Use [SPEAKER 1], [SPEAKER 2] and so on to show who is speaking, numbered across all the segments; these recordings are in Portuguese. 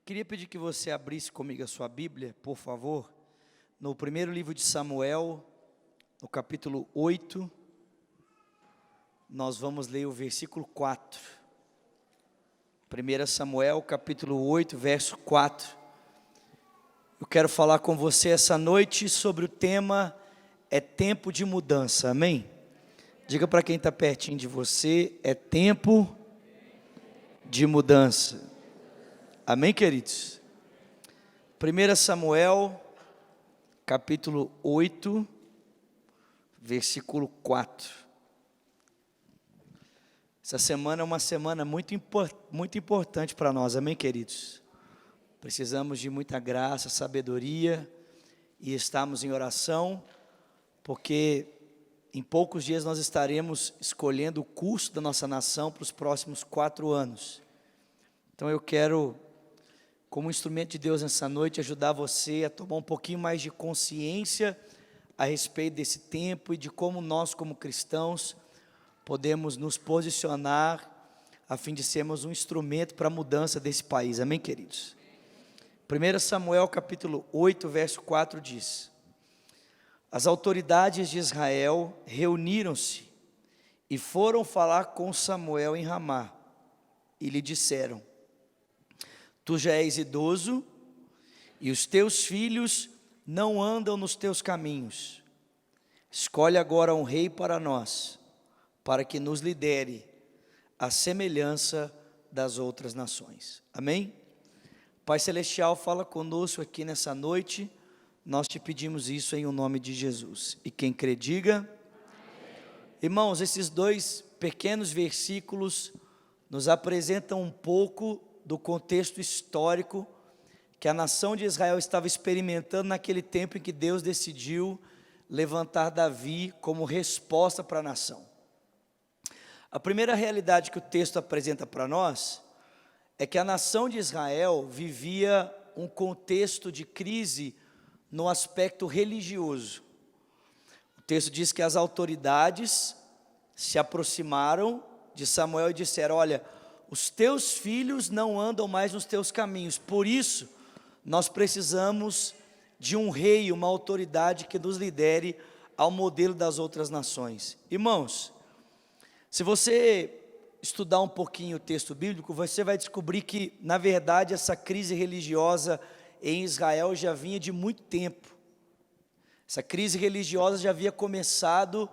[SPEAKER 1] Queria pedir que você abrisse comigo a sua Bíblia, por favor, no primeiro livro de Samuel, no capítulo 8, nós vamos ler o versículo 4. 1 Samuel, capítulo 8, verso 4. Eu quero falar com você essa noite sobre o tema É tempo de mudança, amém? Diga para quem está pertinho de você, é tempo de mudança. Amém, queridos? 1 Samuel, capítulo 8, versículo 4. Essa semana é uma semana muito importante para nós, amém, queridos? Precisamos de muita graça, sabedoria e estamos em oração, porque em poucos dias nós estaremos escolhendo o curso da nossa nação para os próximos 4 anos. Então eu quero, como instrumento de Deus nessa noite, ajudar você a tomar um pouquinho mais de consciência a respeito desse tempo e de como nós, como cristãos, podemos nos posicionar a fim de sermos um instrumento para a mudança desse país, amém, queridos? 1 Samuel capítulo 8, verso 4 diz: As autoridades de Israel reuniram-se e foram falar com Samuel em Ramá, e lhe disseram: Tu já és idoso, e os teus filhos não andam nos teus caminhos. Escolhe agora um rei para nós, para que nos lidere à semelhança das outras nações. Amém? Pai Celestial, fala conosco aqui nessa noite, nós te pedimos isso em o nome de Jesus. E quem crê, diga amém. Irmãos, esses 2 pequenos versículos nos apresentam um pouco do contexto histórico que a nação de Israel estava experimentando naquele tempo em que Deus decidiu levantar Davi como resposta para a nação. A primeira realidade que o texto apresenta para nós é que a nação de Israel vivia um contexto de crise no aspecto religioso. O texto diz que as autoridades se aproximaram de Samuel e disseram: olha, os teus filhos não andam mais nos teus caminhos, por isso nós precisamos de um rei, uma autoridade que nos lidere ao modelo das outras nações. Irmãos, se você estudar um pouquinho o texto bíblico, você vai descobrir que, na verdade, essa crise religiosa em Israel já vinha de muito tempo. Essa crise religiosa já havia começado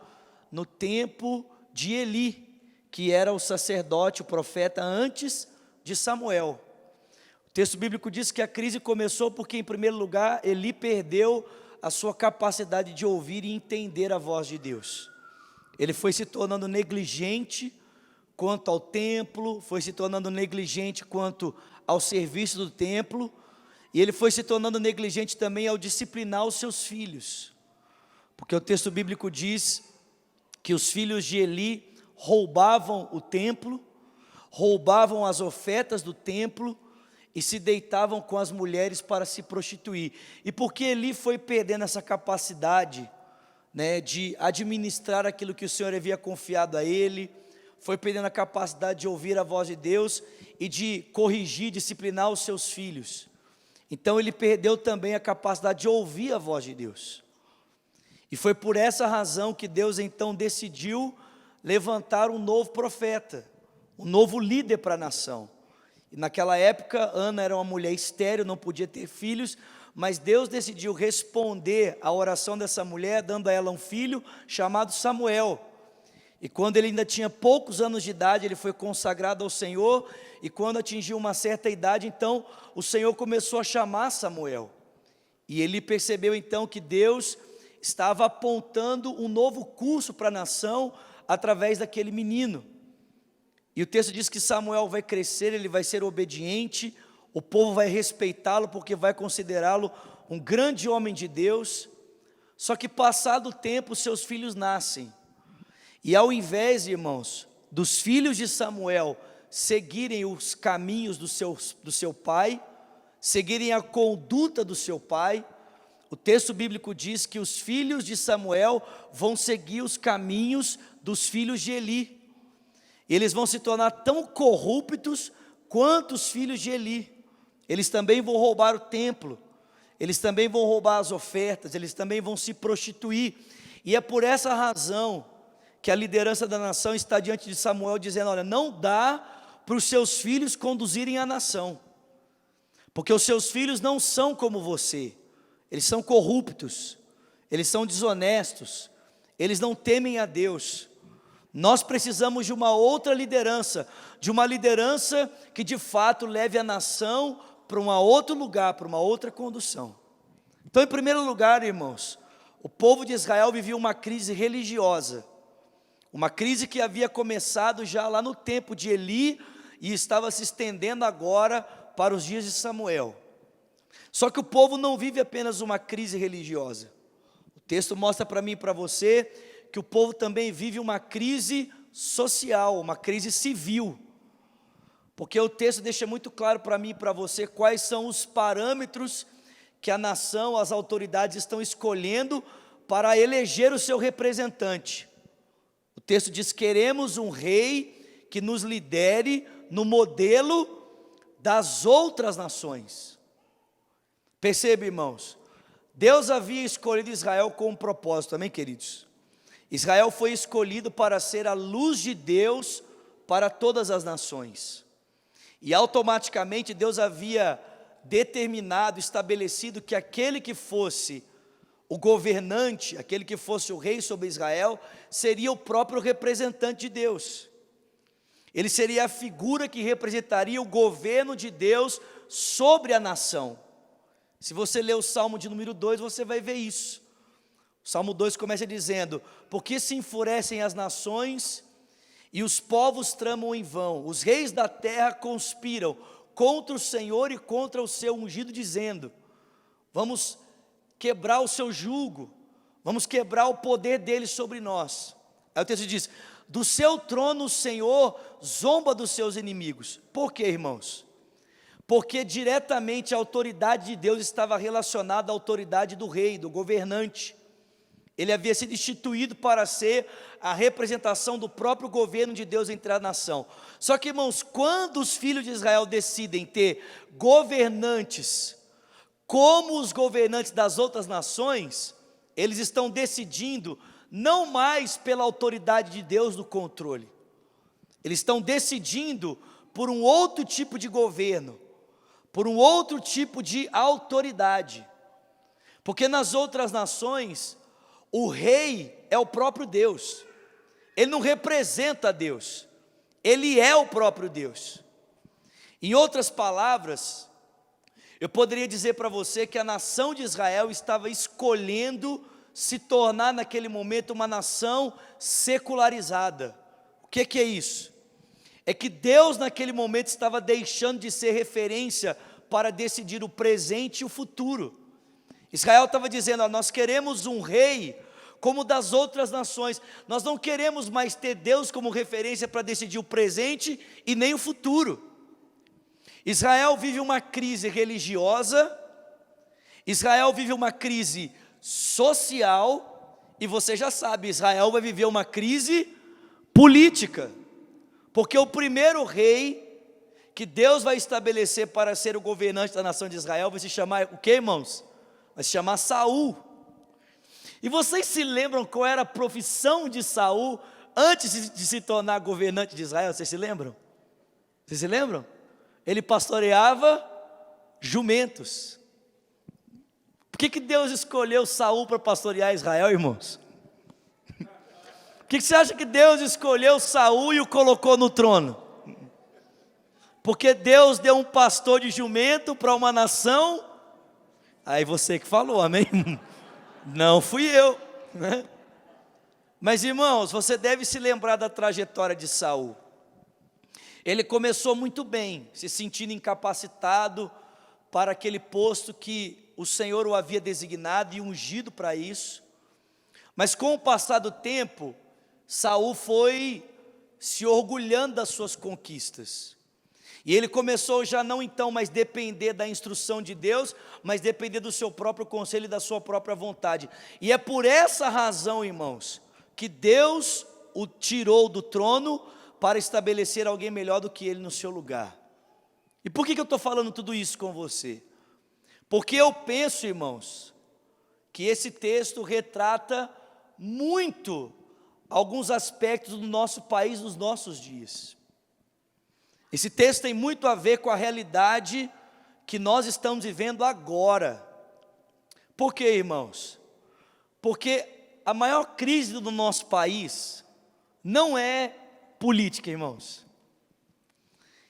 [SPEAKER 1] no tempo de Eli, que era o sacerdote, o profeta, antes de Samuel. O texto bíblico diz que a crise começou porque, em primeiro lugar, Eli perdeu a sua capacidade de ouvir e entender a voz de Deus. Ele foi se tornando negligente quanto ao templo, foi se tornando negligente quanto ao serviço do templo, e ele foi se tornando negligente também ao disciplinar os seus filhos, porque o texto bíblico diz que os filhos de Eli roubavam o templo, roubavam as ofertas do templo e se deitavam com as mulheres para se prostituir. E porque Eli foi perdendo essa capacidade, de administrar aquilo que o Senhor havia confiado a ele, foi perdendo a capacidade de ouvir a voz de Deus e de corrigir, disciplinar os seus filhos. Então ele perdeu também a capacidade de ouvir a voz de Deus. E foi por essa razão que Deus então decidiu levantar um novo profeta, um novo líder para a nação. E naquela época, Ana era uma mulher estéril, não podia ter filhos, mas Deus decidiu responder à oração dessa mulher, dando a ela um filho chamado Samuel. E quando ele ainda tinha poucos anos de idade, ele foi consagrado ao Senhor, e quando atingiu uma certa idade, então, o Senhor começou a chamar Samuel. E ele percebeu então que Deus estava apontando um novo curso para a nação, através daquele menino. E o texto diz que Samuel vai crescer, ele vai ser obediente, o povo vai respeitá-lo porque vai considerá-lo um grande homem de Deus. Só que passado o tempo, seus filhos nascem. E ao invés, irmãos, dos filhos de Samuel seguirem os caminhos do seu pai, seguirem a conduta do seu pai, o texto bíblico diz que os filhos de Samuel vão seguir os caminhos dos filhos de Eli. Eles vão se tornar tão corruptos quanto os filhos de Eli. eles também vão roubar o templo, eles também vão roubar as ofertas, eles também vão se prostituir. E é por essa razão que a liderança da nação está diante de Samuel dizendo: olha, não dá para os seus filhos conduzirem a nação, porque os seus filhos não são como você, eles são corruptos, eles são desonestos, eles não temem a Deus. Nós precisamos de uma outra liderança, de uma liderança que de fato leve a nação para um outro lugar, para uma outra condução. Então, em primeiro lugar, irmãos, o povo de Israel vivia uma crise religiosa, uma crise que havia começado já lá no tempo de Eli e estava se estendendo agora para os dias de Samuel. Só que o povo não vive apenas uma crise religiosa. O texto mostra para mim e para você que o povo também vive uma crise social, uma crise civil. Porque o texto deixa muito claro para mim e para você quais são os parâmetros que a nação, as autoridades estão escolhendo para eleger o seu representante. O texto diz: queremos um rei que nos lidere no modelo das outras nações. Percebe, irmãos, Deus havia escolhido Israel com um propósito, amém, queridos? Israel foi escolhido para ser a luz de Deus para todas as nações. E automaticamente Deus havia determinado, estabelecido que aquele que fosse o governante, aquele que fosse o rei sobre Israel, seria o próprio representante de Deus. Ele seria a figura que representaria o governo de Deus sobre a nação. Se você ler o Salmo de número 2, você vai ver isso. O Salmo 2 começa dizendo: porque se enfurecem as nações e os povos tramam em vão, os reis da terra conspiram contra o Senhor e contra o seu ungido, dizendo: vamos quebrar o seu jugo, vamos quebrar o poder dele sobre nós. Aí o texto diz: do seu trono o Senhor zomba dos seus inimigos. Por quê, irmãos? Porque diretamente a autoridade de Deus estava relacionada à autoridade do rei, do governante. Ele havia sido instituído para ser a representação do próprio governo de Deus entre a nação. Só que, irmãos, quando os filhos de Israel decidem ter governantes como os governantes das outras nações, eles estão decidindo não mais pela autoridade de Deus do controle. Eles estão decidindo por um outro tipo de governo, por um outro tipo de autoridade. Porque nas outras nações, o rei é o próprio Deus. Ele não representa Deus, ele é o próprio Deus. Em outras palavras, eu poderia dizer para você que a nação de Israel estava escolhendo se tornar naquele momento uma nação secularizada. O que é isso? É que Deus naquele momento estava deixando de ser referência para decidir o presente e o futuro. Israel estava dizendo: nós queremos um rei como das outras nações, nós não queremos mais ter Deus como referência para decidir o presente e nem o futuro. Israel vive uma crise religiosa, Israel vive uma crise social, e você já sabe, Israel vai viver uma crise política, porque o primeiro rei que Deus vai estabelecer para ser o governante da nação de Israel vai se chamar, o que, irmãos? Vai se chamar Saul. E vocês se lembram qual era a profissão de Saul antes de se tornar governante de Israel? Vocês se lembram? Vocês se lembram? Ele pastoreava jumentos. Por que Deus escolheu Saul para pastorear Israel, irmãos? Por que você acha que Deus escolheu Saul e o colocou no trono? Porque Deus deu um pastor de jumento para uma nação. Aí você que falou, amém? Não fui eu, né? Mas, irmãos, você deve se lembrar da trajetória de Saul. Ele começou muito bem, se sentindo incapacitado para aquele posto que o Senhor o havia designado e ungido para isso. Mas com o passar do tempo, Saul foi se orgulhando das suas conquistas. E ele começou já não então mais depender da instrução de Deus, mas depender do seu próprio conselho e da sua própria vontade. E é por essa razão, irmãos, que Deus o tirou do trono para estabelecer alguém melhor do que ele no seu lugar. E por que eu estou falando tudo isso com você? Porque eu penso, irmãos, que esse texto retrata muito alguns aspectos do nosso país nos nossos dias. Esse texto tem muito a ver com a realidade que nós estamos vivendo agora. Por quê, irmãos? Porque a maior crise do nosso país não é política, irmãos.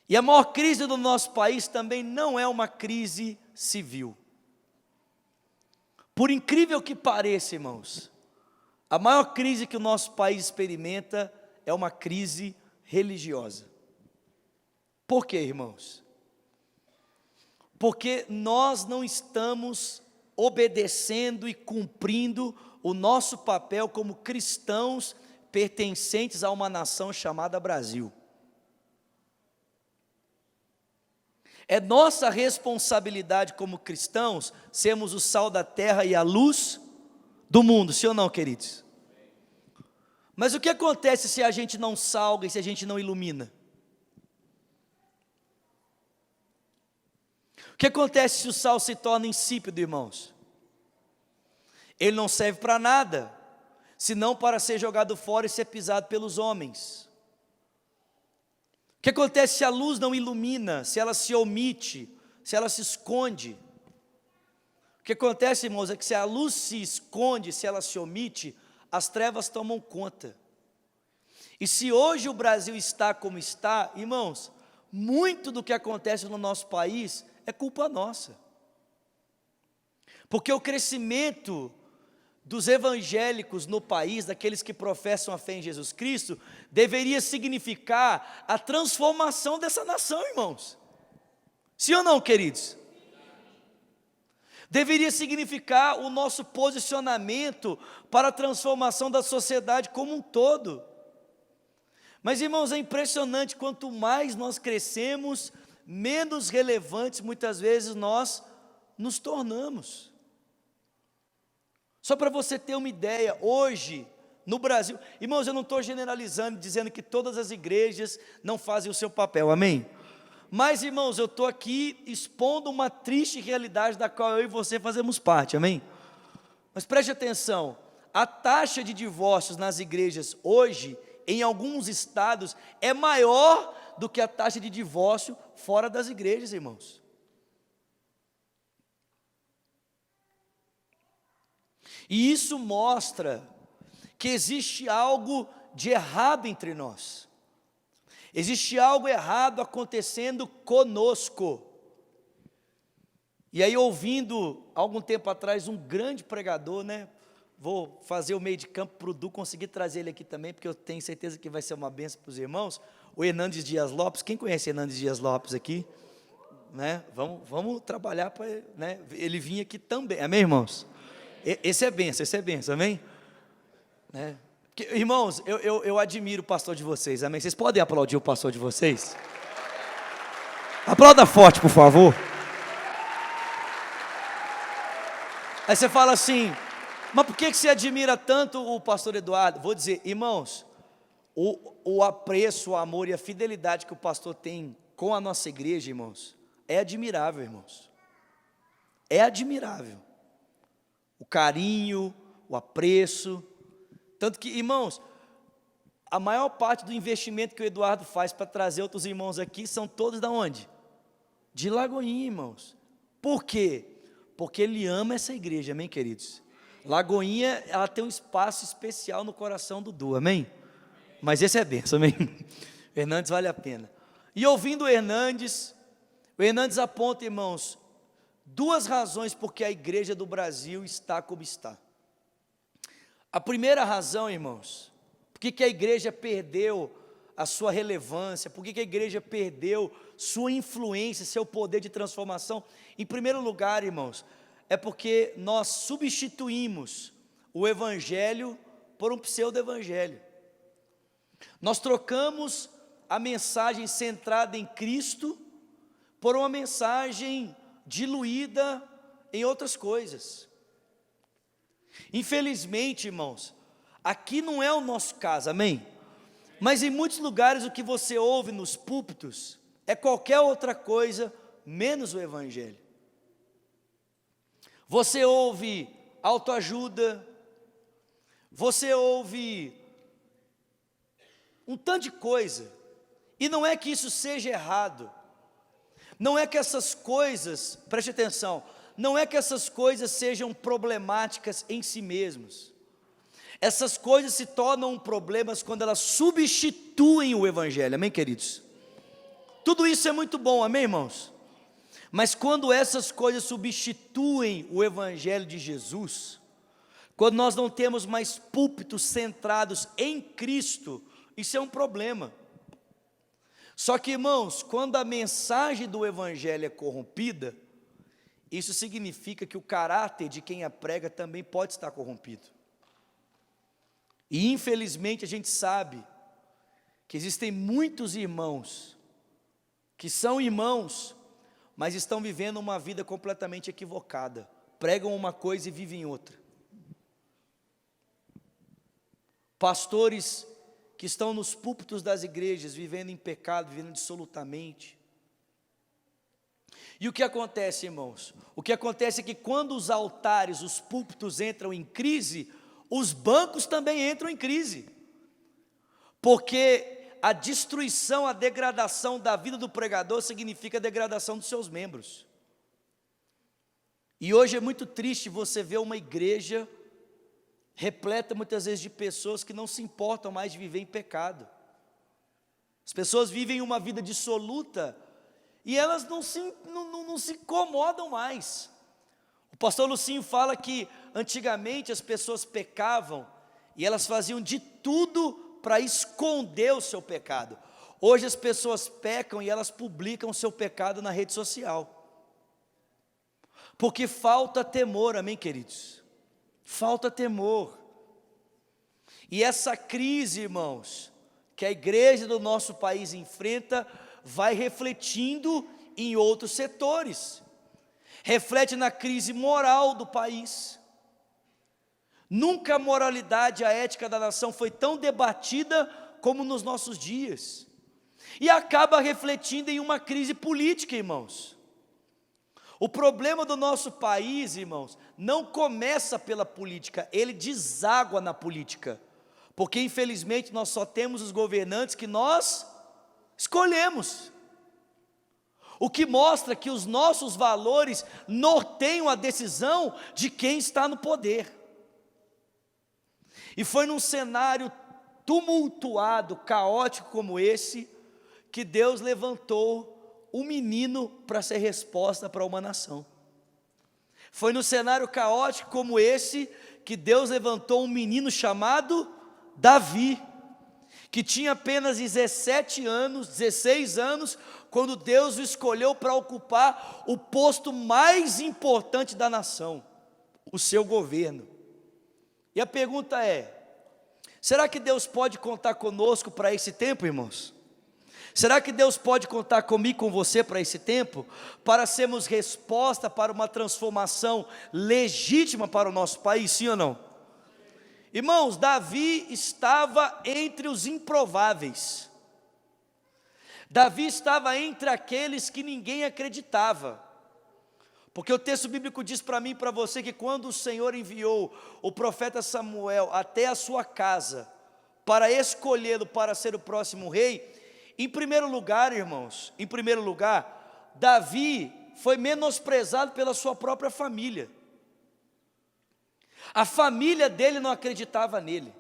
[SPEAKER 1] E a maior crise do nosso país também não é uma crise civil. Por incrível que pareça, irmãos, a maior crise que o nosso país experimenta é uma crise religiosa. Por quê, irmãos? Porque nós não estamos obedecendo e cumprindo o nosso papel como cristãos pertencentes a uma nação chamada Brasil. É nossa responsabilidade como cristãos sermos o sal da terra e a luz do mundo, sim ou não, queridos? Mas o que acontece se a gente não salga e se a gente não ilumina? O que acontece se o sal se torna insípido, irmãos? Ele não serve para nada, senão para ser jogado fora e ser pisado pelos homens. O que acontece se a luz não ilumina, se ela se omite, se ela se esconde? O que acontece, irmãos, é que se a luz se esconde, se ela se omite, as trevas tomam conta. E se hoje o Brasil está como está, irmãos, muito do que acontece no nosso país é culpa nossa. Porque o crescimento dos evangélicos no país, daqueles que professam a fé em Jesus Cristo, deveria significar a transformação dessa nação, irmãos. Sim ou não, queridos? Deveria significar o nosso posicionamento para a transformação da sociedade como um todo. Mas, irmãos, é impressionante, quanto mais nós crescemos, menos relevantes muitas vezes nós nos tornamos. Só para você ter uma ideia, hoje, no Brasil, irmãos, eu não estou generalizando, dizendo que todas as igrejas não fazem o seu papel, amém? Mas, irmãos, eu estou aqui expondo uma triste realidade da qual eu e você fazemos parte, amém? Mas preste atenção, a taxa de divórcios nas igrejas hoje, em alguns estados, é maior do que a taxa de divórcio fora das igrejas, irmãos. E isso mostra que existe algo de errado entre nós. Existe algo errado acontecendo conosco. E aí, ouvindo, algum tempo atrás, um grande pregador, né? Vou fazer o meio de campo para o Du conseguir trazer ele aqui também, porque eu tenho certeza que vai ser uma bênção para os irmãos. O Hernandes Dias Lopes, quem conhece Hernandes Dias Lopes aqui? Né? Vamos trabalhar para, né, ele vir aqui também, amém, irmãos? Esse é benção, amém? Né? Porque, irmãos, eu admiro o pastor de vocês, amém? Vocês podem aplaudir o pastor de vocês? Aplauda forte, por favor. Aí você fala assim, mas por que você admira tanto o pastor Eduardo? Vou dizer, irmãos, o apreço, o amor e a fidelidade que o pastor tem com a nossa igreja, irmãos, é admirável, irmãos. É admirável. O carinho, o apreço. Tanto que, irmãos, a maior parte do investimento que o Eduardo faz para trazer outros irmãos aqui são todos da onde? De Lagoinha, irmãos. Por quê? Porque ele ama essa igreja, amém, queridos? Lagoinha, ela tem um espaço especial no coração do Du, amém? Mas esse é benção, amém? O Hernandes vale a pena. E ouvindo o Hernandes aponta, irmãos, duas razões porque a igreja do Brasil está como está. A primeira razão, irmãos, por que a igreja perdeu a sua relevância, por que a igreja perdeu sua influência, seu poder de transformação? Em primeiro lugar, irmãos, é porque nós substituímos o evangelho por um pseudo-evangelho. Nós trocamos a mensagem centrada em Cristo por uma mensagem diluída em outras coisas. Infelizmente, irmãos, aqui não é o nosso caso, amém? Mas em muitos lugares o que você ouve nos púlpitos é qualquer outra coisa menos o Evangelho. Você ouve autoajuda, você ouve um tanto de coisa, e não é que isso seja errado, não é que essas coisas, preste atenção, não é que essas coisas sejam problemáticas em si mesmas. Essas coisas se tornam problemas quando elas substituem o Evangelho, amém, queridos? Tudo isso é muito bom, amém, irmãos? Mas quando essas coisas substituem o Evangelho de Jesus, quando nós não temos mais púlpitos centrados em Cristo, isso é um problema. Só que, irmãos, quando a mensagem do Evangelho é corrompida, isso significa que o caráter de quem a prega também pode estar corrompido. E infelizmente a gente sabe que existem muitos irmãos que são irmãos, mas estão vivendo uma vida completamente equivocada. Pregam uma coisa e vivem outra. Pastores que estão nos púlpitos das igrejas, vivendo em pecado, vivendo dissolutamente. E o que acontece, irmãos? O que acontece é que quando os altares, os púlpitos entram em crise, os bancos também entram em crise. Porque a destruição, a degradação da vida do pregador significa a degradação dos seus membros. E hoje é muito triste você ver uma igreja repleta muitas vezes de pessoas que não se importam mais de viver em pecado. As pessoas vivem uma vida dissoluta e elas não se incomodam mais. O pastor Lucinho fala que antigamente as pessoas pecavam e elas faziam de tudo para esconder o seu pecado. Hoje as pessoas pecam e elas publicam o seu pecado na rede social. Porque falta temor, amém, queridos? Falta temor. E essa crise, irmãos, que a igreja do nosso país enfrenta, vai refletindo em outros setores. Reflete na crise moral do país. Nunca a moralidade, a ética da nação foi tão debatida como nos nossos dias. E acaba refletindo em uma crise política, irmãos. O problema do nosso país, irmãos, não começa pela política, ele deságua na política. Porque infelizmente nós só temos os governantes que nós escolhemos. O que mostra que os nossos valores norteiam a decisão de quem está no poder. E foi num cenário tumultuado, caótico como esse, que Deus levantou um menino para ser resposta para uma nação. Foi no cenário caótico como esse, que Deus levantou um menino chamado Davi, que tinha apenas 17 anos, 16 anos, quando Deus o escolheu para ocupar o posto mais importante da nação, o seu governo. E a pergunta é: será que Deus pode contar conosco para esse tempo, irmãos? Será que Deus pode contar comigo, com você para esse tempo? Para sermos resposta para uma transformação legítima para o nosso país, sim ou não? Irmãos, Davi estava entre os improváveis. Davi estava entre aqueles que ninguém acreditava. Porque o texto bíblico diz para mim e para você que quando o Senhor enviou o profeta Samuel até a sua casa, para escolhê-lo para ser o próximo rei, em primeiro lugar, irmãos, Davi foi menosprezado pela sua própria família. A família dele não acreditava nele.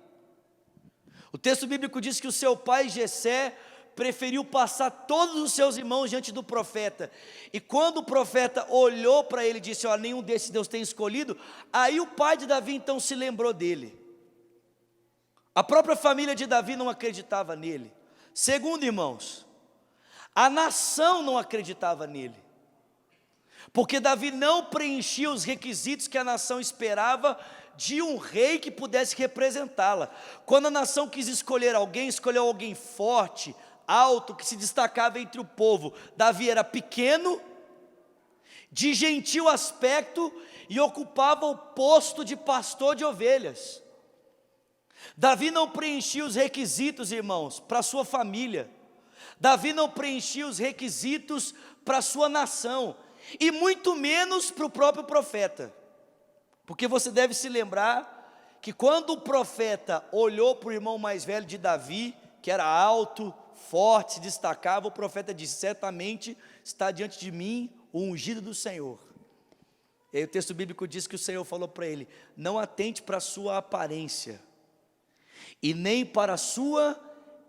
[SPEAKER 1] O texto bíblico diz que o seu pai Jessé preferiu passar todos os seus irmãos diante do profeta. E quando o profeta olhou para ele e disse: ó, nenhum desses Deus tem escolhido, aí o pai de Davi então se lembrou dele. A própria família de Davi não acreditava nele. Segundo, irmãos, a nação não acreditava nele, porque Davi não preenchia os requisitos que a nação esperava de um rei que pudesse representá-la. Quando a nação quis escolher alguém, escolheu alguém forte, alto, que se destacava entre o povo. Davi era pequeno, de gentil aspecto e ocupava o posto de pastor de ovelhas. Davi não preenchia os requisitos, irmãos, para sua família. Davi não preenchia os requisitos para a sua nação, e muito menos para o próprio profeta, porque você deve se lembrar que quando o profeta olhou para o irmão mais velho de Davi, que era alto, forte, se destacava, o profeta disse: certamente está diante de mim o ungido do Senhor. E aí o texto bíblico diz que o Senhor falou para ele: não atente para a sua aparência, e nem para a sua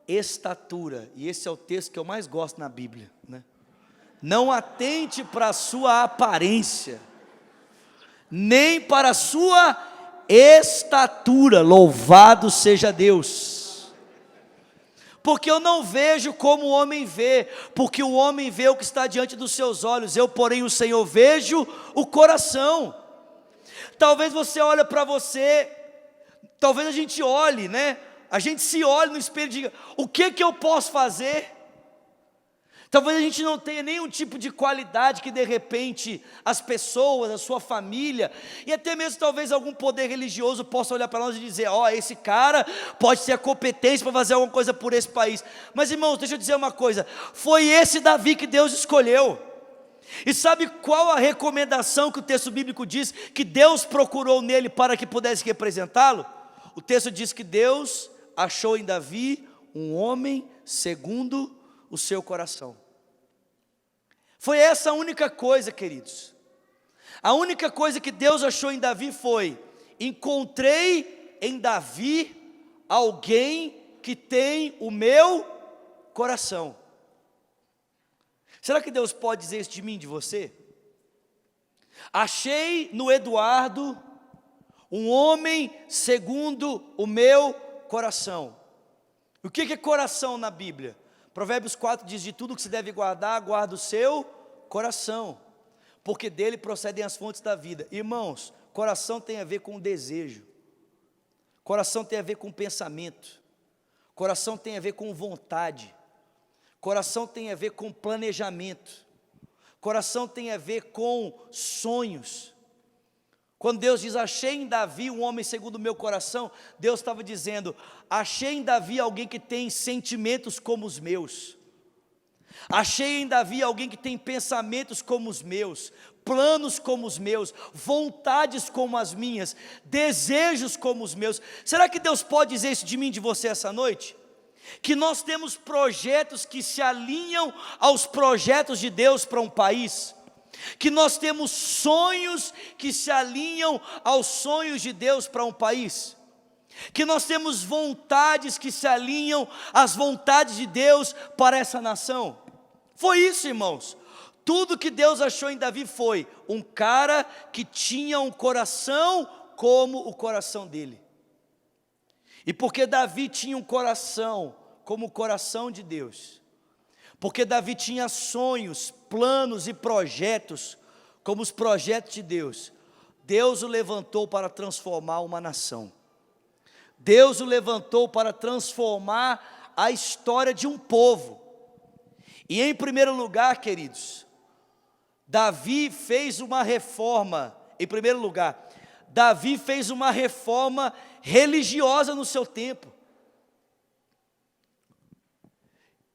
[SPEAKER 1] estatura. E esse é o texto que eu mais gosto na Bíblia, né? Não atente para a sua aparência, nem para a sua estatura. Louvado seja Deus. Porque eu não vejo como o homem vê, porque o homem vê o que está diante dos seus olhos, eu, porém, o Senhor, vejo o coração. Talvez você olhe para você, talvez a gente olhe, né? A gente se olhe no espelho e diga: o que eu posso fazer? Talvez a gente não tenha nenhum tipo de qualidade que de repente as pessoas, a sua família, e até mesmo talvez algum poder religioso possa olhar para nós e dizer: ó, esse cara pode ter a competência para fazer alguma coisa por esse país. Mas irmãos, deixa eu dizer uma coisa: foi esse Davi que Deus escolheu. E sabe qual a recomendação que o texto bíblico diz que Deus procurou nele para que pudesse representá-lo? O texto diz que Deus achou em Davi um homem segundo o seu coração. Foi essa a única coisa, queridos. A única coisa que Deus achou em Davi foi: encontrei em Davi alguém que tem o meu coração. Será que Deus pode dizer isso de mim, de você? Achei no Eduardo um homem segundo o meu coração. O que é coração na Bíblia? Provérbios 4 diz: de tudo que se deve guardar, guarda o seu coração, porque dele procedem as fontes da vida. Irmãos, coração tem a ver com desejo, coração tem a ver com pensamento, coração tem a ver com vontade, coração tem a ver com planejamento, coração tem a ver com sonhos. Quando Deus diz: achei em Davi um homem segundo o meu coração, Deus estava dizendo: achei em Davi alguém que tem sentimentos como os meus, achei em Davi alguém que tem pensamentos como os meus, planos como os meus, vontades como as minhas, desejos como os meus. Será que Deus pode dizer isso de mim, de você essa noite? Que nós temos projetos que se alinham aos projetos de Deus para um país, que nós temos sonhos que se alinham aos sonhos de Deus para um país, que nós temos vontades que se alinham às vontades de Deus para essa nação. Foi isso, irmãos. Tudo que Deus achou em Davi foi um cara que tinha um coração como o coração dele. E porque Davi tinha um coração como o coração de Deus, porque Davi tinha sonhos, planos e projetos como os projetos de Deus, Deus o levantou para transformar uma nação. Deus o levantou para transformar a história de um povo. E em primeiro lugar, queridos, Davi fez uma reforma. Em primeiro lugar, Davi fez uma reforma religiosa no seu tempo.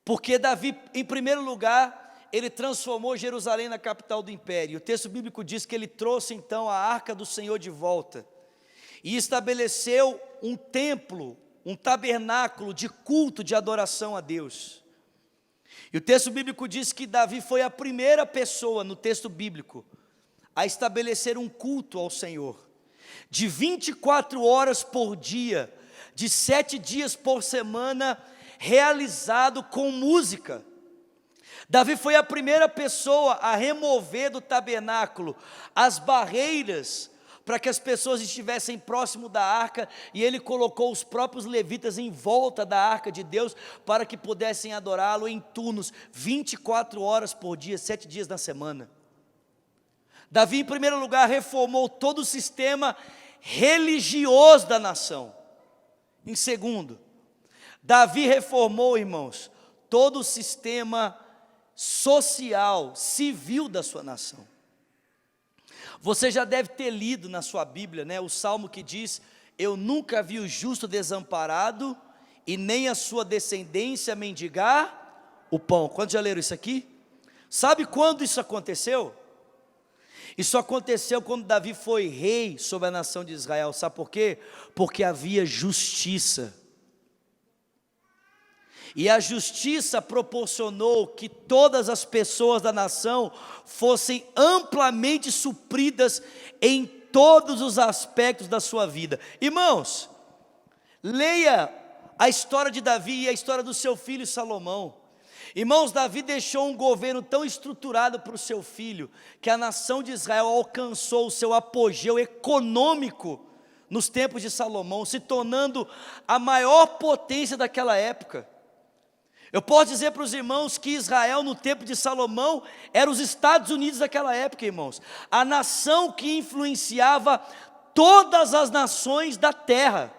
[SPEAKER 1] Porque Davi, em primeiro lugar, ele transformou Jerusalém na capital do império. O texto bíblico diz que ele trouxe então a arca do Senhor de volta e estabeleceu um templo, um tabernáculo de culto, de adoração a Deus. E o texto bíblico diz que Davi foi a primeira pessoa no texto bíblico a estabelecer um culto ao Senhor, de 24 horas por dia, de 7 dias por semana, realizado com música. Davi foi a primeira pessoa a remover do tabernáculo as barreiras para que as pessoas estivessem próximo da arca, e ele colocou os próprios levitas em volta da arca de Deus, para que pudessem adorá-lo em turnos, 24 horas por dia, 7 dias na semana. Davi, em primeiro lugar, reformou todo o sistema religioso da nação. Em segundo, Davi reformou, irmãos, todo o sistema social, civil da sua nação. Você já deve ter lido na sua Bíblia, né, o salmo que diz: eu nunca vi o justo desamparado, e nem a sua descendência mendigar o pão. Quantos já leram isso aqui? Sabe quando isso aconteceu? Isso aconteceu quando Davi foi rei sobre a nação de Israel. Sabe por quê? Porque havia justiça. E a justiça proporcionou que todas as pessoas da nação fossem amplamente supridas em todos os aspectos da sua vida. Irmãos, leia a história de Davi e a história do seu filho Salomão. Irmãos, Davi deixou um governo tão estruturado para o seu filho, que a nação de Israel alcançou o seu apogeu econômico nos tempos de Salomão, se tornando a maior potência daquela época. Eu posso dizer para os irmãos que Israel, no tempo de Salomão, era os Estados Unidos daquela época, irmãos. A nação que influenciava todas as nações da terra.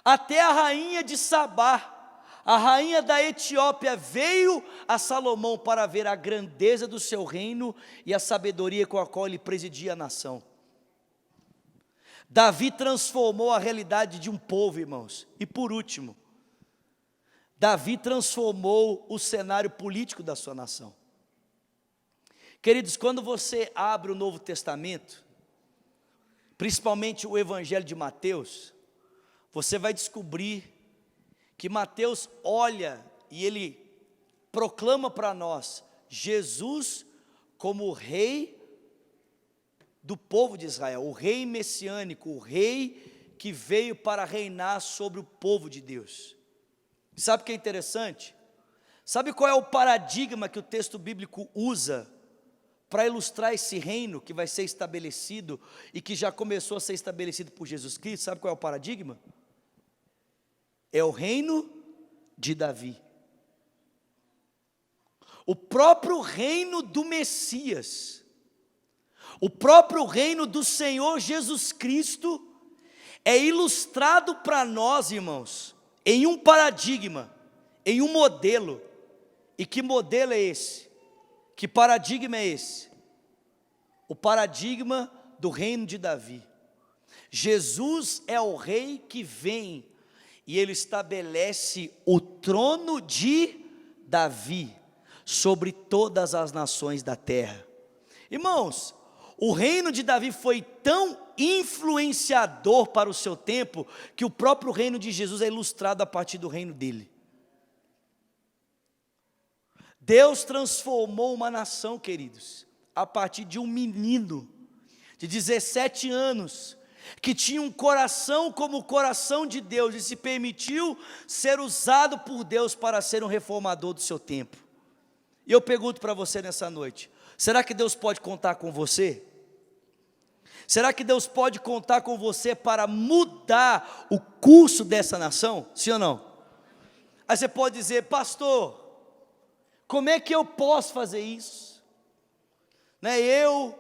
[SPEAKER 1] Até a rainha de Sabá, a rainha da Etiópia, veio a Salomão para ver a grandeza do seu reino e a sabedoria com a qual ele presidia a nação. Davi transformou a realidade de um povo, irmãos. E por último, Davi transformou o cenário político da sua nação. Queridos, quando você abre o Novo Testamento, principalmente o Evangelho de Mateus, você vai descobrir que Mateus olha e ele proclama para nós Jesus como o rei do povo de Israel, o rei messiânico, o rei que veio para reinar sobre o povo de Deus. Sabe o que é interessante? Sabe qual é o paradigma que o texto bíblico usa para ilustrar esse reino que vai ser estabelecido e que já começou a ser estabelecido por Jesus Cristo? Sabe qual é o paradigma? É o reino de Davi. O próprio reino do Messias, o próprio reino do Senhor Jesus Cristo é ilustrado para nós, irmãos, em um paradigma, em um modelo. E que modelo é esse? Que paradigma é esse? O paradigma do reino de Davi. Jesus é o rei que vem e ele estabelece o trono de Davi sobre todas as nações da terra. Irmãos, o reino de Davi foi tão influenciador para o seu tempo, que o próprio reino de Jesus é ilustrado a partir do reino dele. Deus transformou uma nação, queridos, a partir de um menino de 17 anos, que tinha um coração como o coração de Deus, e se permitiu ser usado por Deus para ser um reformador do seu tempo. E eu pergunto para você nessa noite, será que Deus pode contar com você? Será que Deus pode contar com você para mudar o curso dessa nação? Sim ou não? Aí você pode dizer, pastor, como é que eu posso fazer isso? Eu,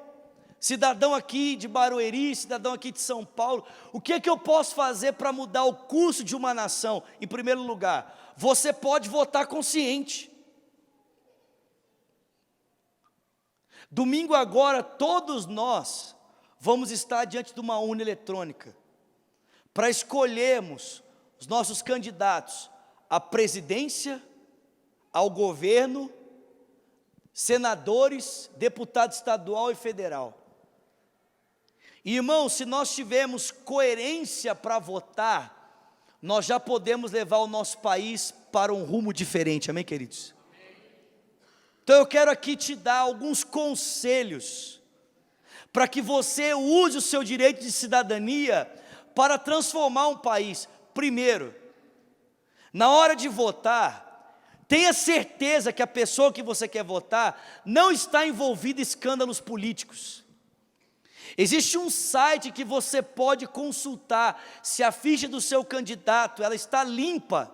[SPEAKER 1] cidadão aqui de Barueri, cidadão aqui de São Paulo, o que é que eu posso fazer para mudar o curso de uma nação? Em primeiro lugar, você pode votar consciente. Domingo agora, todos nós vamos estar diante de uma urna eletrônica para escolhermos os nossos candidatos à presidência, ao governo, senadores, deputado estadual e federal. E, irmãos, se nós tivermos coerência para votar, nós já podemos levar o nosso país para um rumo diferente, amém, queridos? Então eu quero aqui te dar alguns conselhos para que você use o seu direito de cidadania para transformar um país. Primeiro, na hora de votar, tenha certeza que a pessoa que você quer votar não está envolvida em escândalos políticos. Existe um site que você pode consultar se a ficha do seu candidato ela está limpa,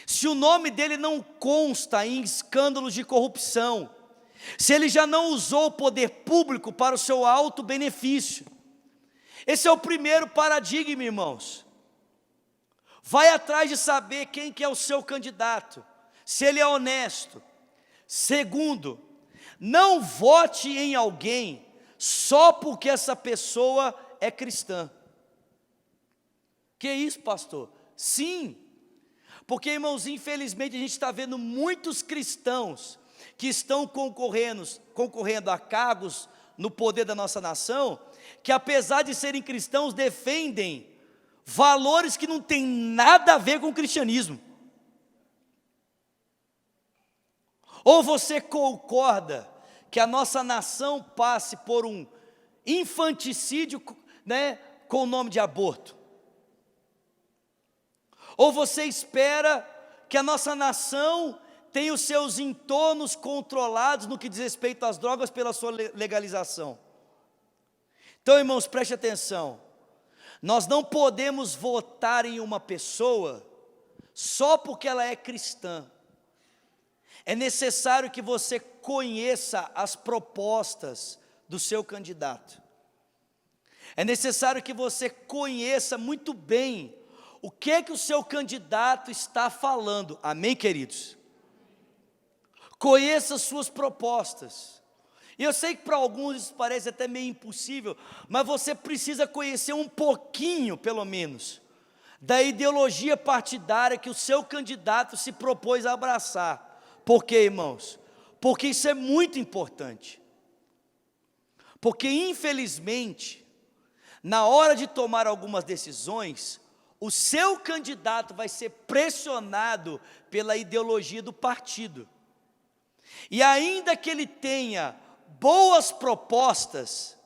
[SPEAKER 1] se o nome dele não consta em escândalos de corrupção, se ele já não usou o poder público para o seu alto benefício. Esse é o primeiro paradigma, irmãos. Vai atrás de saber quem que é o seu candidato, se ele é honesto. Segundo, não vote em alguém só porque essa pessoa é cristã. Que isso, pastor? Sim, Porque, irmãos, infelizmente a gente está vendo muitos cristãos que estão concorrendo a cargos no poder da nossa nação, que apesar de serem cristãos, defendem valores que não têm nada a ver com o cristianismo. Ou você concorda que a nossa nação passe por um infanticídio, né, com o nome de aborto? Ou você espera que a nossa nação tenha os seus entornos controlados no que diz respeito às drogas pela sua legalização? Então, irmãos, preste atenção. Nós não podemos votar em uma pessoa só porque ela é cristã. É necessário que você conheça as propostas do seu candidato. É necessário que você conheça muito bem o que o seu candidato está falando. Amém, queridos? Conheça as suas propostas. E eu sei que para alguns isso parece até meio impossível, mas você precisa conhecer um pouquinho, pelo menos, da ideologia partidária que o seu candidato se propôs a abraçar. Por quê, irmãos? Porque isso é muito importante. Porque, infelizmente, na hora de tomar algumas decisões, o seu candidato vai ser pressionado pela ideologia do partido. E ainda que ele tenha boas propostas,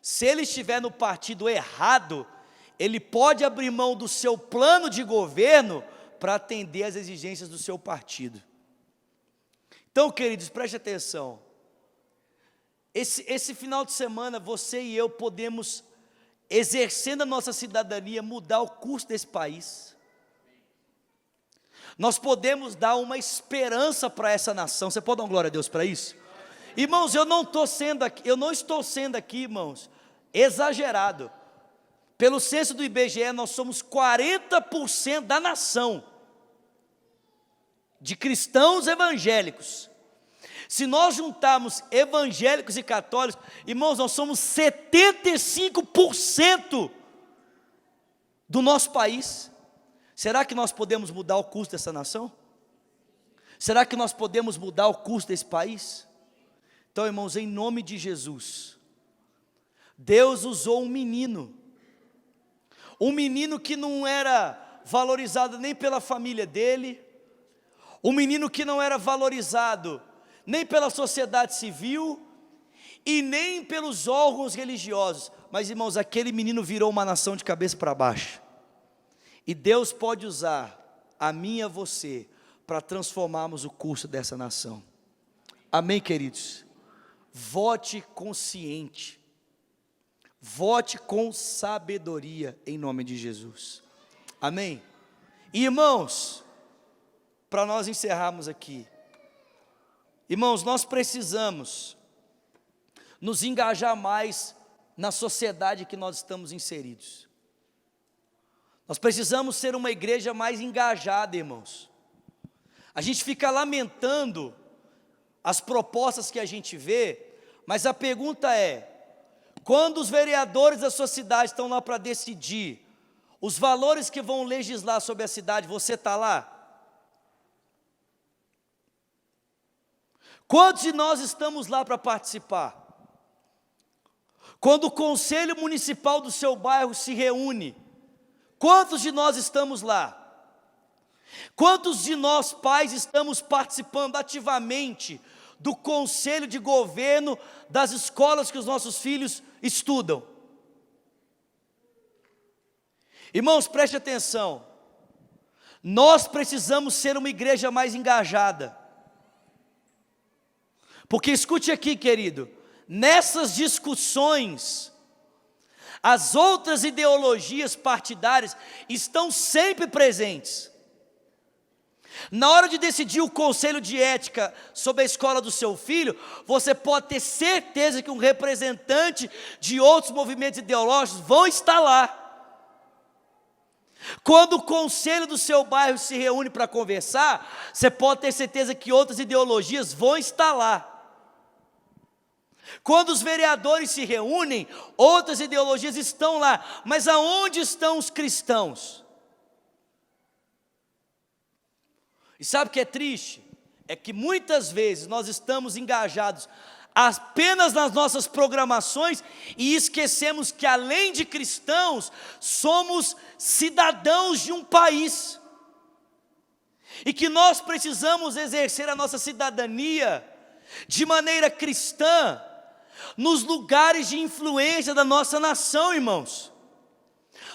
[SPEAKER 1] se ele estiver no partido errado, ele pode abrir mão do seu plano de governo para atender às exigências do seu partido. Então, queridos, preste atenção. Esse final de semana, você e eu podemos, exercendo a nossa cidadania, mudar o curso desse país. Nós podemos dar uma esperança para essa nação. Você pode dar uma glória a Deus para isso? Irmãos, eu não estou sendo aqui, irmãos, exagerado. Pelo censo do IBGE, nós somos 40% da nação de cristãos evangélicos. Se nós juntarmos evangélicos e católicos, irmãos, nós somos 75% do nosso país. Será que nós podemos mudar o curso dessa nação? Será que nós podemos mudar o curso desse país? Então, irmãos, em nome de Jesus, Deus usou um menino que não era valorizado nem pela família dele, um menino que não era valorizado nem pela sociedade civil e nem pelos órgãos religiosos, mas, irmãos, aquele menino virou uma nação de cabeça para baixo, e Deus pode usar a mim e a você para transformarmos o curso dessa nação. Amém, queridos? Vote consciente, vote com sabedoria, em nome de Jesus. Amém? E, irmãos, para nós encerrarmos aqui, irmãos, nós precisamos nos engajar mais na sociedade que nós estamos inseridos. Nós precisamos ser uma igreja mais engajada, irmãos. A gente fica lamentando as propostas que a gente vê, mas a pergunta é: quando os vereadores da sua cidade estão lá para decidir os valores que vão legislar sobre a cidade, você está lá? Quantos de nós estamos lá para participar? Quando o conselho municipal do seu bairro se reúne, quantos de nós estamos lá? Quantos de nós pais estamos participando ativamente do conselho de governo das escolas que os nossos filhos estudam? Irmãos, preste atenção, nós precisamos ser uma igreja mais engajada, porque escute aqui, querido, nessas discussões, as outras ideologias partidárias estão sempre presentes. Na hora de decidir o conselho de ética sobre a escola do seu filho, você pode ter certeza que um representante de outros movimentos ideológicos vão estar lá. Quando o conselho do seu bairro se reúne para conversar, você pode ter certeza que outras ideologias vão estar lá. Quando os vereadores se reúnem, outras ideologias estão lá, mas aonde estão os cristãos? E sabe o que é triste? É que muitas vezes nós estamos engajados apenas nas nossas programações e esquecemos que, além de cristãos, somos cidadãos de um país, e que nós precisamos exercer a nossa cidadania de maneira cristã nos lugares de influência da nossa nação, irmãos.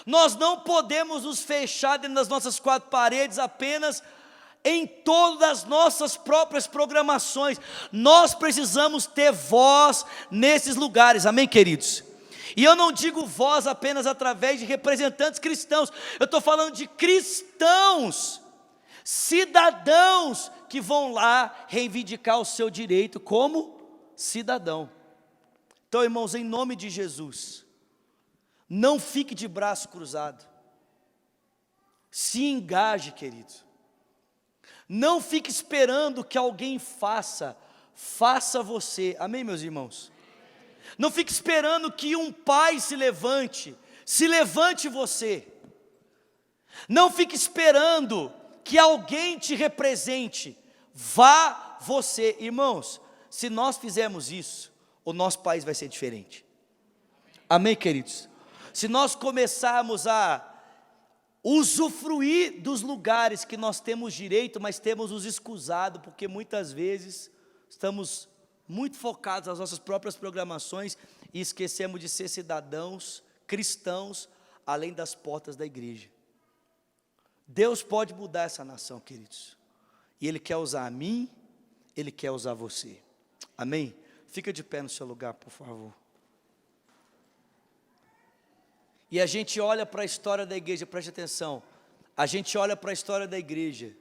[SPEAKER 1] Nós não podemos nos fechar dentro das nossas quatro paredes apenas em todas as nossas próprias programações. Nós precisamos ter voz nesses lugares, amém, queridos? E eu não digo voz apenas através de representantes cristãos, eu estou falando de cristãos, cidadãos que vão lá reivindicar o seu direito como cidadão. Então, irmãos, em nome de Jesus, não fique de braço cruzado, se engaje, querido. Não fique esperando que alguém faça você, amém, meus irmãos? Não fique esperando que um pai se levante você. Não fique esperando que alguém te represente, vá você. Irmãos, se nós fizermos isso, o nosso país vai ser diferente, amém, queridos? Se nós começarmos a usufruir dos lugares que nós temos direito, mas temos nos escusado, porque muitas vezes estamos muito focados nas nossas próprias programações e esquecemos de ser cidadãos cristãos além das portas da igreja. Deus pode mudar essa nação, queridos, e Ele quer usar a mim, Ele quer usar você, amém? Fica de pé no seu lugar, por favor. E a gente olha para a história da igreja, preste atenção, a gente olha para a história da igreja,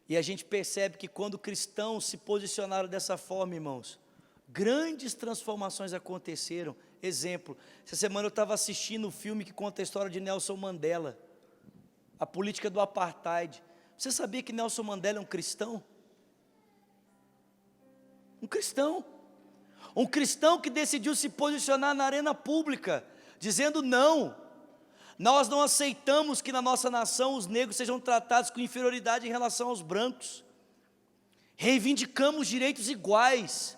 [SPEAKER 1] e a gente percebe que quando cristãos se posicionaram dessa forma, irmãos, grandes transformações aconteceram. Exemplo, essa semana eu estava assistindo um filme que conta a história de Nelson Mandela, a política do apartheid. Você sabia que Nelson Mandela é um cristão? Um cristão que decidiu se posicionar na arena pública, dizendo não, nós não aceitamos que na nossa nação os negros sejam tratados com inferioridade em relação aos brancos. Reivindicamos direitos iguais,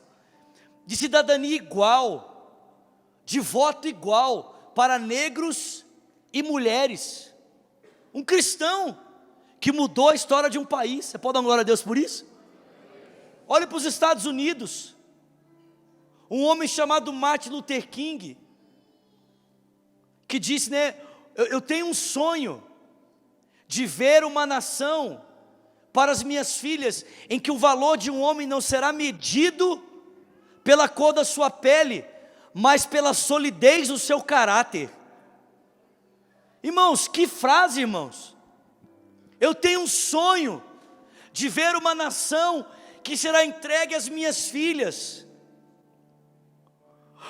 [SPEAKER 1] de cidadania igual, de voto igual para negros e mulheres. Um cristão que mudou a história de um país. Você pode dar glória a Deus por isso? Olhe para os Estados Unidos, um homem chamado Martin Luther King, que disse, né, eu tenho um sonho de ver uma nação para as minhas filhas, em que o valor de um homem não será medido pela cor da sua pele, mas pela solidez do seu caráter. Irmãos, que frase, irmãos. Eu tenho um sonho de ver uma nação que será entregue às minhas filhas,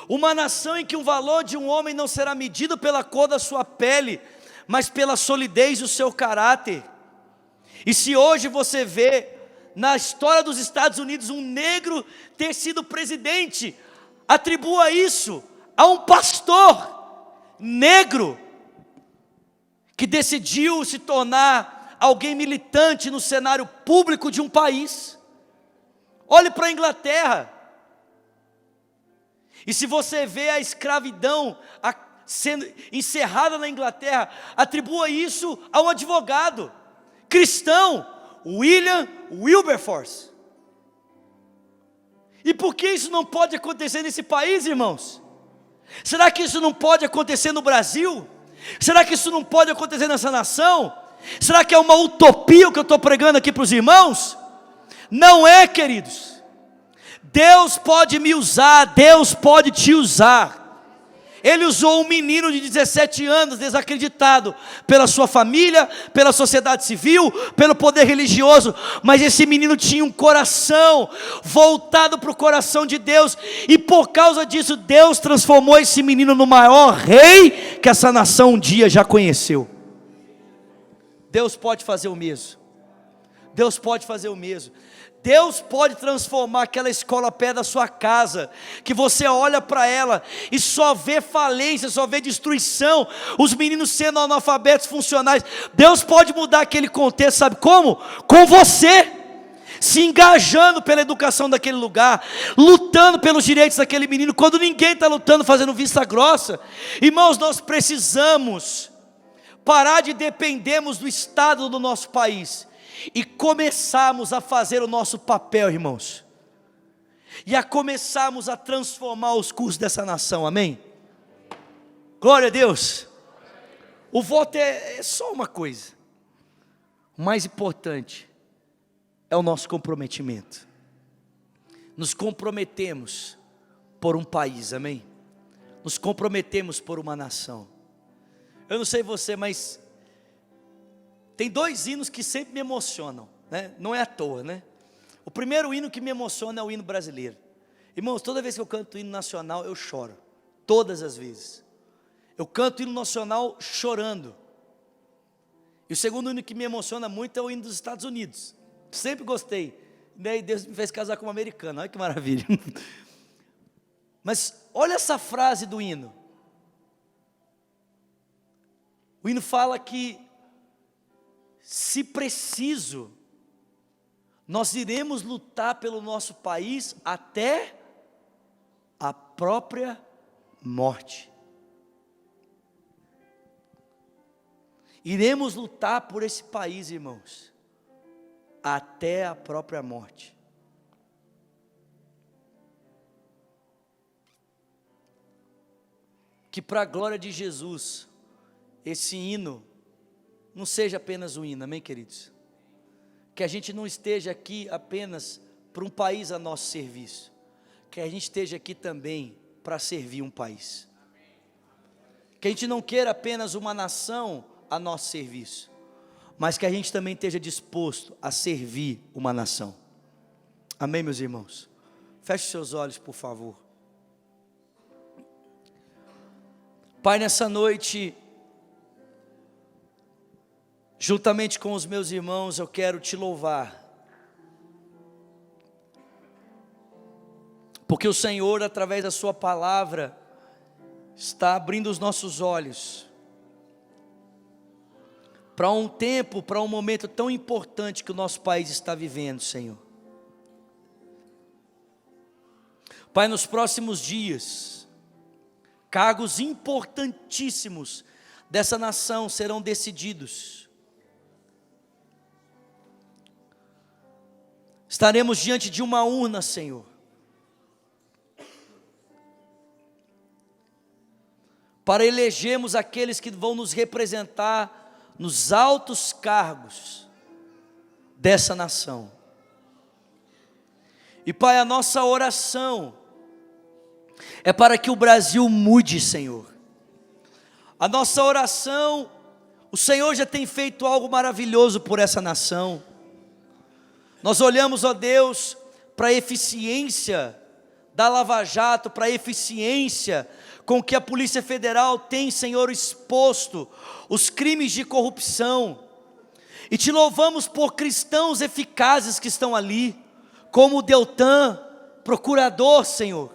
[SPEAKER 1] uma nação em que o valor de um homem não será medido pela cor da sua pele, mas pela solidez do seu caráter. E se hoje você vê na história dos Estados Unidos um negro ter sido presidente, atribua isso a um pastor negro que decidiu se tornar alguém militante no cenário público de um país. Olhe para a Inglaterra. E se você vê a escravidão sendo encerrada na Inglaterra, atribua isso a um advogado cristão, William Wilberforce. E por que isso não pode acontecer nesse país, irmãos? Será que isso não pode acontecer no Brasil? Será que isso não pode acontecer nessa nação? Será que é uma utopia o que eu estou pregando aqui para os irmãos? Não é, queridos. Deus pode me usar, Deus pode te usar. Ele usou um menino de 17 anos, desacreditado pela sua família, pela sociedade civil, pelo poder religioso, mas esse menino tinha um coração voltado para o coração de Deus, e por causa disso Deus transformou esse menino no maior rei que essa nação um dia já conheceu. Deus pode fazer o mesmo. Deus pode fazer o mesmo. Deus pode transformar aquela escola perto da sua casa, que você olha para ela e só vê falência, só vê destruição, os meninos sendo analfabetos funcionais. Deus pode mudar aquele contexto, sabe como? Com você, se engajando pela educação daquele lugar, lutando pelos direitos daquele menino, quando ninguém está lutando, fazendo vista grossa. Irmãos, nós precisamos parar de dependermos do estado do nosso país e começarmos a fazer o nosso papel, irmãos, e a começarmos a transformar os cursos dessa nação, amém? Glória a Deus. O voto é só uma coisa, o mais importante é o nosso comprometimento. Nos comprometemos por um país, amém? Nos comprometemos por uma nação. Eu não sei você, mas tem 2 hinos que sempre me emocionam, né? Não é à toa, né? O primeiro hino que me emociona é o hino brasileiro. Irmãos, toda vez que eu canto o hino nacional, eu choro. Todas as vezes. Eu canto o hino nacional chorando. E o segundo hino que me emociona muito é o hino dos Estados Unidos. Sempre gostei. E Deus me fez casar com uma americana. Olha que maravilha. Mas olha essa frase do hino. O hino fala que, se preciso, nós iremos lutar pelo nosso país até a própria morte. Iremos lutar por esse país, irmãos, até a própria morte. Que para a glória de Jesus, esse hino não seja apenas um hino, amém, queridos? Que a gente não esteja aqui apenas para um país a nosso serviço, que a gente esteja aqui também para servir um país. Que a gente não queira apenas uma nação a nosso serviço, mas que a gente também esteja disposto a servir uma nação. Amém, meus irmãos? Feche seus olhos, por favor. Pai, nessa noite, juntamente com os meus irmãos, eu quero te louvar, porque o Senhor, através da sua palavra, está abrindo os nossos olhos para um tempo, para um momento tão importante que o nosso país está vivendo, Senhor. Pai, nos próximos dias, cargos importantíssimos dessa nação serão decididos. Estaremos diante de uma urna, Senhor, para elegermos aqueles que vão nos representar nos altos cargos dessa nação. E Pai, a nossa oração é para que o Brasil mude, Senhor. A nossa oração, o Senhor já tem feito algo maravilhoso por essa nação. Nós olhamos, ó Deus, para a eficiência da Lava Jato, para a eficiência com que a Polícia Federal tem, Senhor, exposto os crimes de corrupção, e te louvamos por cristãos eficazes que estão ali, como o Deltan, procurador, Senhor,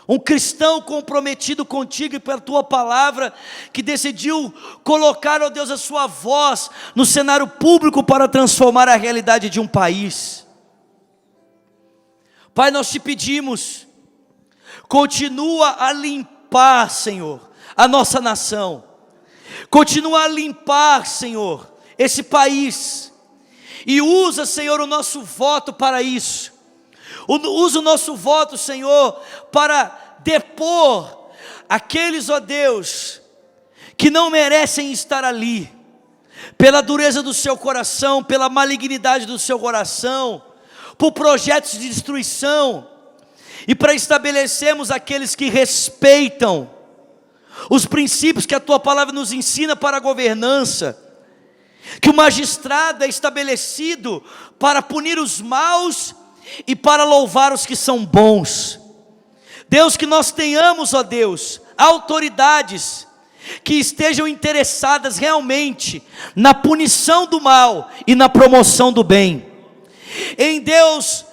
[SPEAKER 1] um cristão comprometido contigo e pela tua palavra, que decidiu colocar, ó Deus, a sua voz no cenário público para transformar a realidade de um país. Pai, nós te pedimos, continua a limpar, Senhor, a nossa nação, continua a limpar, Senhor, esse país, e usa, Senhor, o nosso voto para isso. Usa o nosso voto, Senhor, para depor aqueles, ó Deus, que não merecem estar ali, pela dureza do seu coração, pela malignidade do seu coração, por projetos de destruição, e para estabelecermos aqueles que respeitam os princípios que a tua palavra nos ensina para a governança, que o magistrado é estabelecido para punir os maus e para louvar os que são bons. Deus, que nós tenhamos, ó Deus, autoridades que estejam interessadas realmente na punição do mal e na promoção do bem. Em Deus,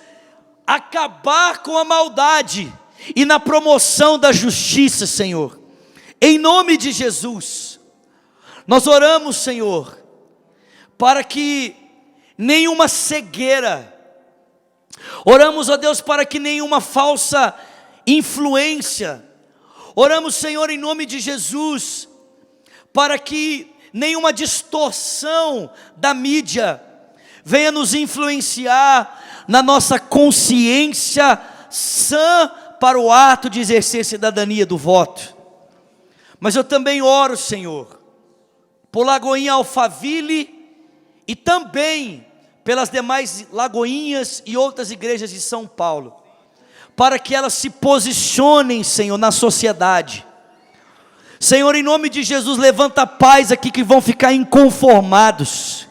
[SPEAKER 1] acabar com a maldade e na promoção da justiça, Senhor. Em nome de Jesus, nós oramos, Senhor, para que nenhuma cegueira, oramos, ó Deus, para que nenhuma falsa influência, oramos, Senhor, em nome de Jesus, para que nenhuma distorção da mídia venha nos influenciar na nossa consciência sã para o ato de exercer cidadania do voto. Mas eu também oro, Senhor, por Lagoinha Alphaville e também pelas demais Lagoinhas e outras igrejas de São Paulo, para que elas se posicionem, Senhor, na sociedade. Senhor, em nome de Jesus, levanta pais aqui que vão ficar inconformados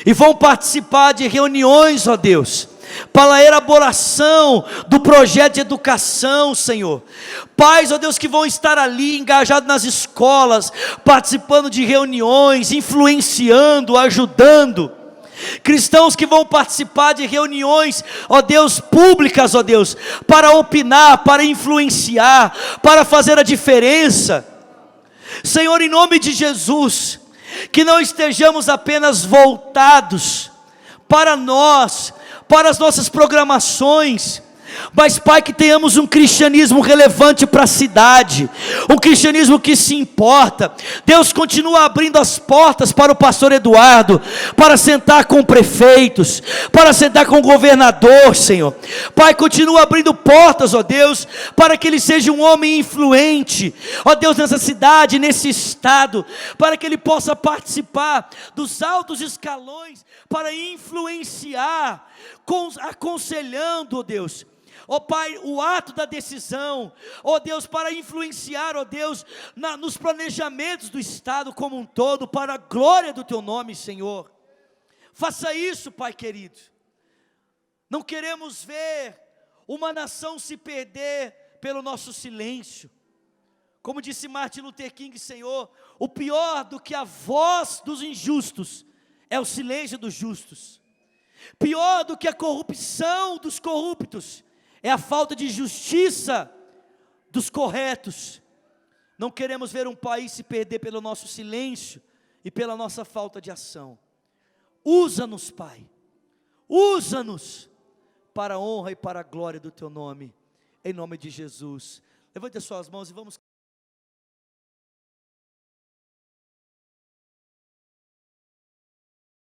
[SPEAKER 1] e vão participar de reuniões, ó Deus, para a elaboração do projeto de educação, Senhor. Pais, ó Deus, que vão estar ali engajados nas escolas, participando de reuniões, influenciando, ajudando. Cristãos que vão participar de reuniões, ó Deus, públicas, ó Deus, para opinar, para influenciar, para fazer a diferença. Senhor, em nome de Jesus, que não estejamos apenas voltados para nós, para as nossas programações, mas, Pai, que tenhamos um cristianismo relevante para a cidade, um cristianismo que se importa. Deus, continua abrindo as portas para o pastor Eduardo, para sentar com prefeitos, para sentar com o governador, Senhor. Pai, continua abrindo portas, ó Deus, para que ele seja um homem influente, ó Deus, nessa cidade, nesse estado, para que ele possa participar dos altos escalões, para influenciar, aconselhando, ó Deus, ó Pai, o ato da decisão, ó Deus, para influenciar, ó Deus, nos planejamentos do Estado como um todo, para a glória do Teu nome, Senhor. Faça isso, Pai querido. Não queremos ver uma nação se perder pelo nosso silêncio. Como disse Martin Luther King, Senhor, o pior do que a voz dos injustos é o silêncio dos justos. Pior do que a corrupção dos corruptos é a falta de justiça dos corretos. Não queremos ver um país se perder pelo nosso silêncio e pela nossa falta de ação. Usa-nos, Pai, usa-nos para a honra e para a glória do Teu nome, em nome de Jesus. Levante as suas mãos e vamos